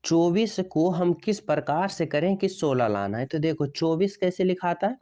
24 को हम किस प्रकार से करें कि 16 लाना है। तो देखो 24 कैसे लिखा था है,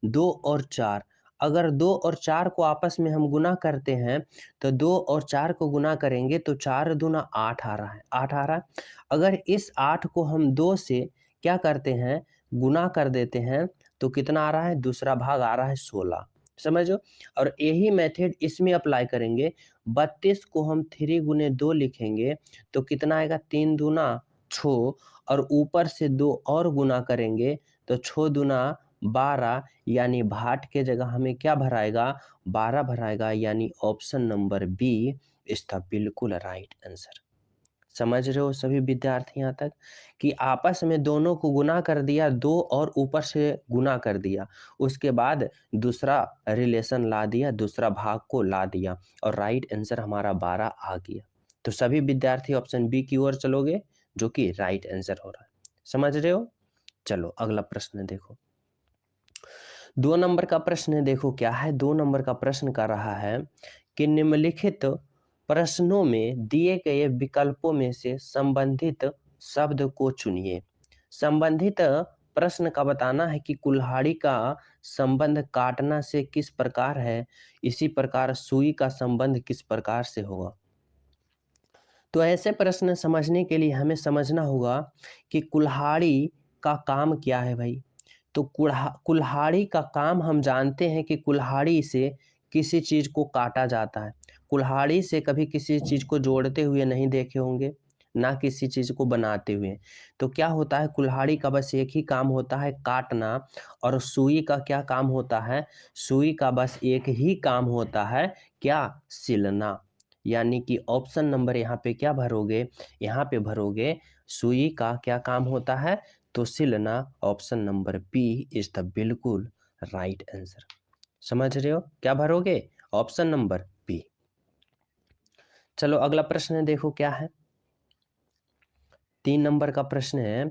2 और 4। अगर 2 और 4 को आपस में हम गुना करते हैं तो 2 और 4 को गुना करेंगे तो 4 दूना 8 आ रहा है, 8 आ रहा है। अगर इस 8 को हम 2 से क्या करते हैं, गुना कर देते हैं तो कितना आ रहा है, दूसरा भाग आ रहा है 16। समझो। और यही मेथड इसमें अप्लाई करेंगे। 32 को हम 3 गुने 2 लिखेंगे तो कितना आएगा, 3 दूना 6 और ऊपर से 2 और गुना करेंगे तो 6 दूना 12, यानी भाट के जगह हमें क्या भराएगा, 12 भराएगा, यानी option number B is the बिल्कुल राइट आंसर। समझ रहे हो सभी विद्यार्थी यहाँ तक कि आपस में दोनों को गुना कर दिया, 2 और ऊपर से गुना कर दिया, उसके बाद दूसरा रिलेशन ला दिया, दूसरा भाग को ला दिया और राइट आंसर हमारा 12 आ गया। तो सभी विद्यार्थी ऑप्शन बी की ओर चलोगे जो कि राइट आंसर हो रहा है। समझ रहे हो। चलो अगला प्रश्न देखो। 2 नंबर का प्रश्न देखो क्या है। 2 नंबर का प्रश्न कर रहा है कि निम्नलिखित प्रश्नों में दिए गए विकल्पों में से संबंधित शब्द को चुनिए। संबंधित प्रश्न का बताना है कि कुल्हाड़ी का संबंध काटना से किस प्रकार है, इसी प्रकार सुई का संबंध किस प्रकार से होगा। तो ऐसे प्रश्न समझने के लिए हमें समझना होगा कि कुल्हाड़ी का काम क्या है भाई। तो कुल्हाड़ी का काम हम जानते हैं कि कुल्हाड़ी से किसी चीज को काटा जाता है। कुल्हाड़ी से कभी किसी चीज को जोड़ते हुए नहीं देखे होंगे, ना किसी चीज को बनाते हुए। तो क्या होता है, कुल्हाड़ी का बस एक ही काम होता है, काटना। और सुई का क्या काम होता है, सुई का बस एक ही काम होता है, क्या, सिलना। यानी कि ऑप्शन नंबर यहाँ पे क्या भरोगे, यहाँ पे भरोगे सुई का क्या काम होता है, तो सिलना। Option number B is the बिल्कुल राइट आंसर। समझ रहे हो, क्या भरोगे, ऑप्शन नंबर बी। चलो अगला प्रश्न देखो क्या है। 3 नंबर का प्रश्न है,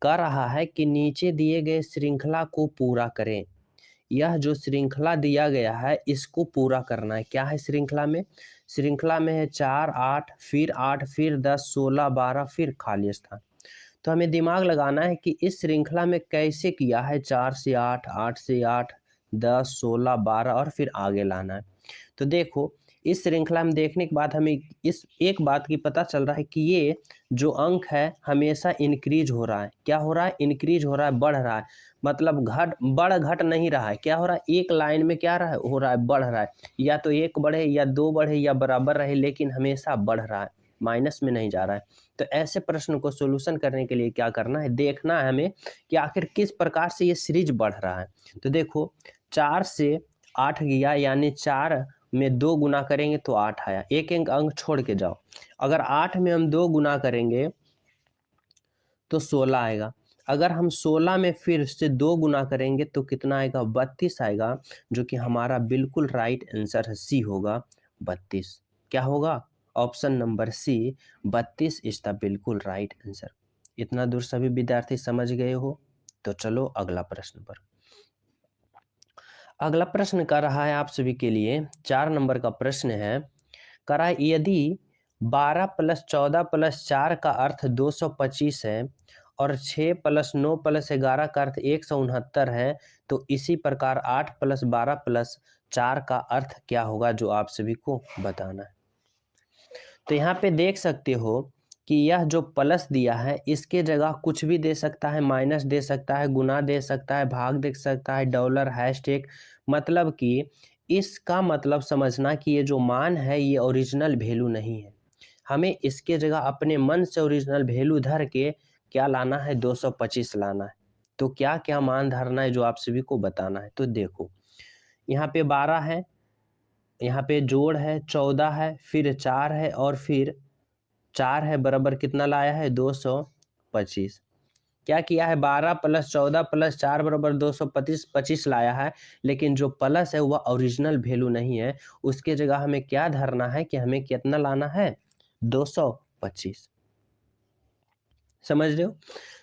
कह रहा है कि नीचे दिए गए श्रृंखला को पूरा करें। यह जो श्रृंखला दिया गया है इसको पूरा करना है। क्या है श्रृंखला में, श्रृंखला में है 4 8 फिर 10 16 12 फिर खाली स्थान। तो हमें दिमाग लगाना है कि इस श्रृंखला में कैसे किया है, 4 से 8 8 से 8 10 16 12 और फिर आगे लाना है। तो देखो इस श्रृंखला में देखने के बाद हमें इस एक बात की पता चल रहा है कि ये जो अंक है हमेशा इंक्रीज हो रहा है। क्या हो रहा है, इंक्रीज हो रहा है, बढ़ रहा है। मतलब घट नहीं रहा है। क्या हो रहा है, एक लाइन में क्या रहा है, हो रहा है, बढ़ रहा है। या तो एक बढ़े या दो बढ़े या बराबर रहे, लेकिन हमेशा बढ़ रहा है, माइनस में नहीं जा रहा है। तो ऐसे प्रश्न को सोल्यूशन करने के लिए क्या करना है, देखना है हमें कि आखिर किस प्रकार से ये सीरीज बढ़ रहा है। तो देखो 4 से 8 गया, यानी 4 में 2 गुना करेंगे तो 8 आया, एक एक अंक छोड़ के जाओ। अगर 8 में हम 2 गुना करेंगे तो 16 आएगा। अगर हम 16 में फिर से 2 गुना करेंगे तो कितना आएगा, 32 आएगा, जो कि हमारा बिल्कुल राइट आंसर सी होगा, 32। क्या होगा, option number C, 32 is the बिल्कुल राइट आंसर। इतना दूर सभी विद्यार्थी समझ गए हो। तो चलो अगला प्रश्न पर। अगला प्रश्न कर रहा है आप सभी के लिए, 4 नंबर का प्रश्न है। करा यदि 12 + 14 + 4 का अर्थ 225 है और 6 + 9 + 11 का अर्थ 169 है, तो इसी प्रकार 8 + 12 + 4 का अर्थ क्या होगा, जो आप सभी को बताना है। तो यहाँ पे देख सकते हो कि यह जो प्लस दिया है इसके जगह कुछ भी दे सकता है, माइनस दे सकता है, गुना दे सकता है, भाग दे सकता है, डॉलर, हैशटैग। मतलब कि इसका मतलब समझना कि ये जो मान है ये ओरिजिनल वैल्यू नहीं है। हमें इसके जगह अपने मन से ओरिजिनल वैल्यू धर के क्या लाना है, 225 लाना है। तो क्या क्या मान धरना है जो आप सभी को बताना है। तो देखो यहाँ पे 12 है, यहाँ पे जोड़ है 14 है, फिर 4 है और फिर 4 है, बराबर कितना लाया है, 225। क्या किया है, 12 + 14 + 4 बराबर 225 लाया है। लेकिन जो प्लस है वह ओरिजिनल वैल्यू नहीं है, उसके जगह हमें क्या धरना है कि हमें कितना लाना है, 225। समझ रहे हो।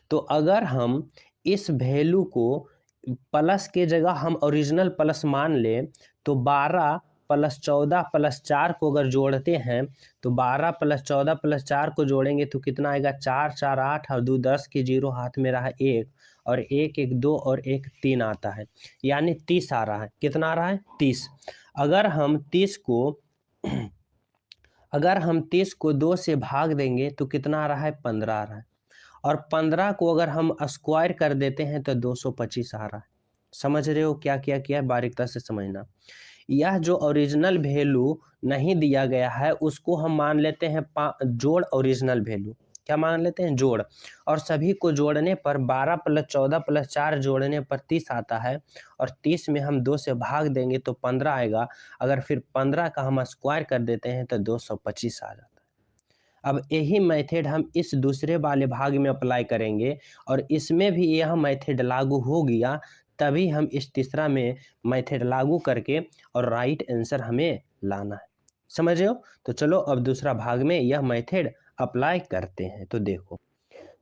तो अगर हम इस वैल्यू को प्लस के जगह हम ओरिजिनल प्लस मान ले तो 12 प्लस 14 प्लस 4 को अगर जोड़ते हैं तो 12 प्लस 14 प्लस 4 को जोड़ेंगे तो कितना आएगा, 4 4 8 और 2 10 की 0 हाथ में रहा 1 और 1 1 2 और 1 3 आता है, यानी 30 आ रहा है। कितना आ रहा है, 30। अगर हम 30 को अगर हम 30 को 2 से भाग देंगे तो कितना आ रहा है, 15 आ रहा है। और 15 को अगर हम स्क्वायर कर देते हैं तो 225 आ रहा है। समझ रहे हो क्या क्या किया है, बारीकता से समझना। यह जो ओरिजिनल वैल्यू नहीं दिया गया है उसको हम मान लेते हैं जोड़ ओरिजिनल वैल्यू। क्या मान लेते हैं, जोड़। और सभी को जोड़ने पर 12 प्लस 14 प्लस 4 जोड़ने पर 30 आता है और 30 में हम 2 से भाग देंगे तो 15 आएगा। अगर फिर 15 का हम स्क्वायर कर देते हैं तो 225 आ जाता है। अब यही मेथड हम इस दूसरे वाले भाग में अप्लाई करेंगे और इसमें भी यह मेथड लागू हो गया, तभी हम इस तीसरा में मेथड लागू करके और राइट आंसर हमें लाना है। समझ रहे हो? तो चलो अब दूसरा भाग में यह मेथड अप्लाई करते हैं। तो देखो,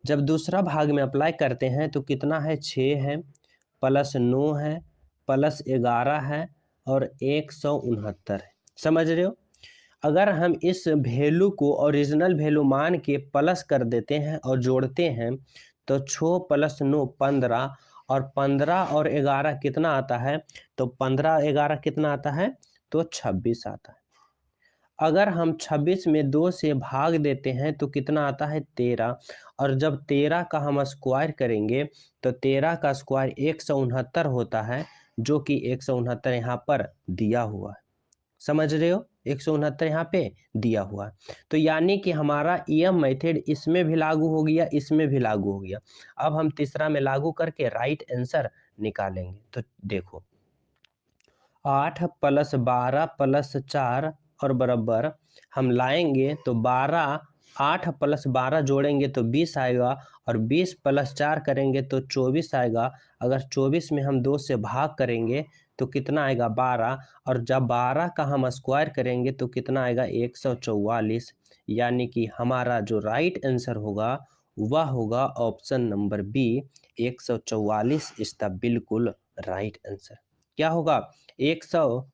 जब दूसरा भाग में अप्लाई करते हैं तो कितना है, 6 है प्लस 9 है प्लस 11 है और 169 है। समझ रहे हो? अगर हम इस वैल्यू को ओरिजिनल वैल्यू मान के प्लस कर देते हैं और जोड़ते हैं तो 6 प्लस 9 15 और 15 और 11 कितना आता है, तो 15 11 कितना आता है, तो 26 आता है। अगर हम 26 में 2 से भाग देते हैं तो कितना आता है, 13। और जब 13 का हम स्क्वायर करेंगे तो 13 का स्क्वायर 169 होता है, जो कि 169 यहाँ पर दिया हुआ है। समझ रहे हो, 169 यहाँ पे दिया हुआ है। तो यानी कि हमारा यह मेथड इसमें भी लागू हो गया, इसमें भी लागू हो गया। अब हम तीसरा में लागू करके राइट आंसर निकालेंगे। तो देखो, 8 प्लस 12 प्लस 4 और बराबर हम लाएंगे तो 12, 8 प्लस 12 जोड़ेंगे तो 20 आएगा और 20 प्लस 4 करेंगे तो 24 आएगा। अगर 24 में हम 2 से भाग करेंगे तो कितना आएगा, 12। और जब 12 का हम स्क्वायर करेंगे तो कितना आएगा, 144। यानी कि हमारा जो राइट आंसर होगा वह होगा option number B, 144 is the बिल्कुल राइट आंसर। क्या होगा, 100